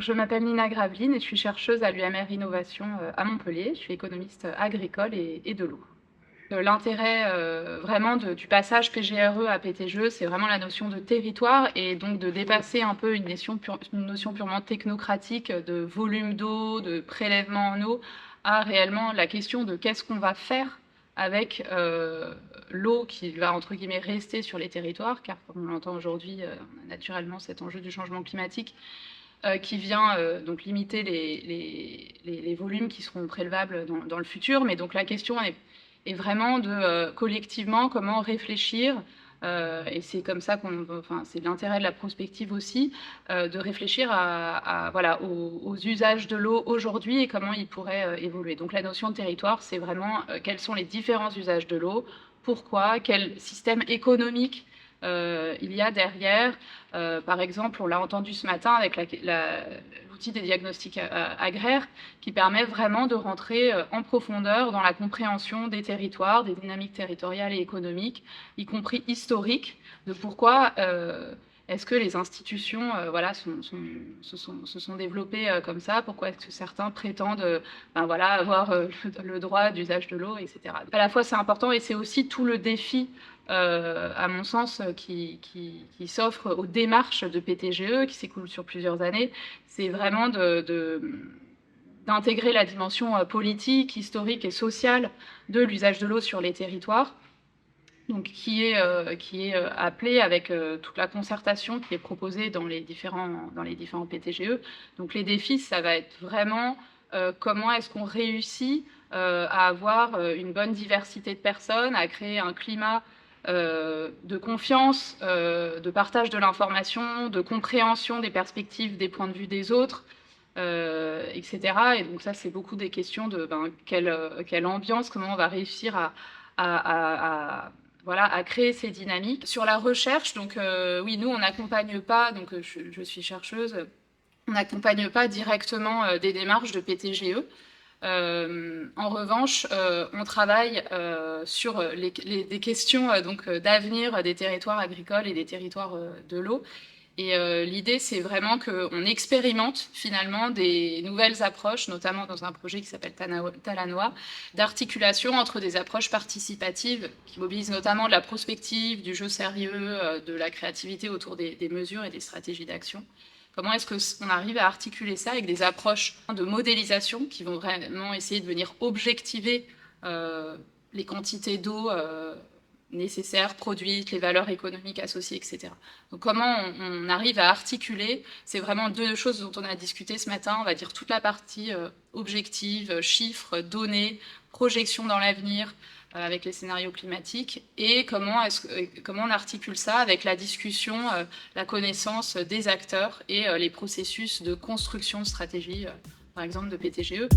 Je m'appelle Nina Graveline et je suis chercheuse à l'UMR Innovation à Montpellier. Je suis économiste agricole et de l'eau. L'intérêt vraiment du passage PGRE à PTGE, c'est vraiment la notion de territoire et donc de dépasser un peu une notion purement technocratique de volume d'eau, de prélèvement en eau, à réellement la question de qu'est-ce qu'on va faire avec l'eau qui va entre guillemets rester sur les territoires, car comme on l'entend aujourd'hui, on a naturellement cet enjeu du changement climatique qui vient donc limiter les volumes qui seront prélevables dans le futur. Mais donc la question est vraiment de collectivement comment réfléchir, et c'est comme ça enfin, c'est l'intérêt de la prospective aussi, de réfléchir voilà, aux usages de l'eau aujourd'hui et comment ils pourraient évoluer. Donc la notion de territoire, c'est vraiment quels sont les différents usages de l'eau, pourquoi, quel système économique il y a derrière. Par exemple, on l'a entendu ce matin avec l'outil des diagnostics agraires qui permet vraiment de rentrer en profondeur dans la compréhension des territoires, des dynamiques territoriales et économiques, y compris historiques, de pourquoi est-ce que les institutions voilà, se sont développées comme ça, pourquoi est-ce que certains prétendent ben voilà, avoir le droit d'usage de l'eau, etc. À la fois c'est important et c'est aussi tout le défi à mon sens, qui s'offre aux démarches de PTGE, qui s'écoulent sur plusieurs années, c'est vraiment d'intégrer la dimension politique, historique et sociale de l'usage de l'eau sur les territoires, donc qui est appelée avec toute la concertation qui est proposée dans les différents PTGE. Donc les défis, ça va être vraiment comment est-ce qu'on réussit à avoir une bonne diversité de personnes, à créer un climat de confiance, de partage de l'information, de compréhension des perspectives, des points de vue des autres, etc. Et donc ça, c'est beaucoup des questions de quelle ambiance, comment on va réussir voilà, à créer ces dynamiques. Sur la recherche, donc oui, nous, on n'accompagne pas, donc je suis chercheuse, on n'accompagne pas directement des démarches de PTGE. En revanche, on travaille sur des questions d'avenir des territoires agricoles et des territoires de l'eau. Et l'idée, c'est vraiment qu'on expérimente finalement des nouvelles approches, notamment dans un projet qui s'appelle Talanoa, d'articulation entre des approches participatives qui mobilisent notamment de la prospective, du jeu sérieux, de la créativité autour des mesures et des stratégies d'action. Comment est-ce qu'on arrive à articuler ça avec des approches de modélisation qui vont vraiment essayer de venir objectiver les quantités d'eau nécessaires, produites, les valeurs économiques associées, etc. Donc comment on arrive à articuler, c'est vraiment deux choses dont on a discuté ce matin, on va dire toute la partie objective, chiffres, données, projection dans l'avenir, avec les scénarios climatiques, et comment on articule ça avec la discussion, la connaissance des acteurs et les processus de construction de stratégie, par exemple de PTGE.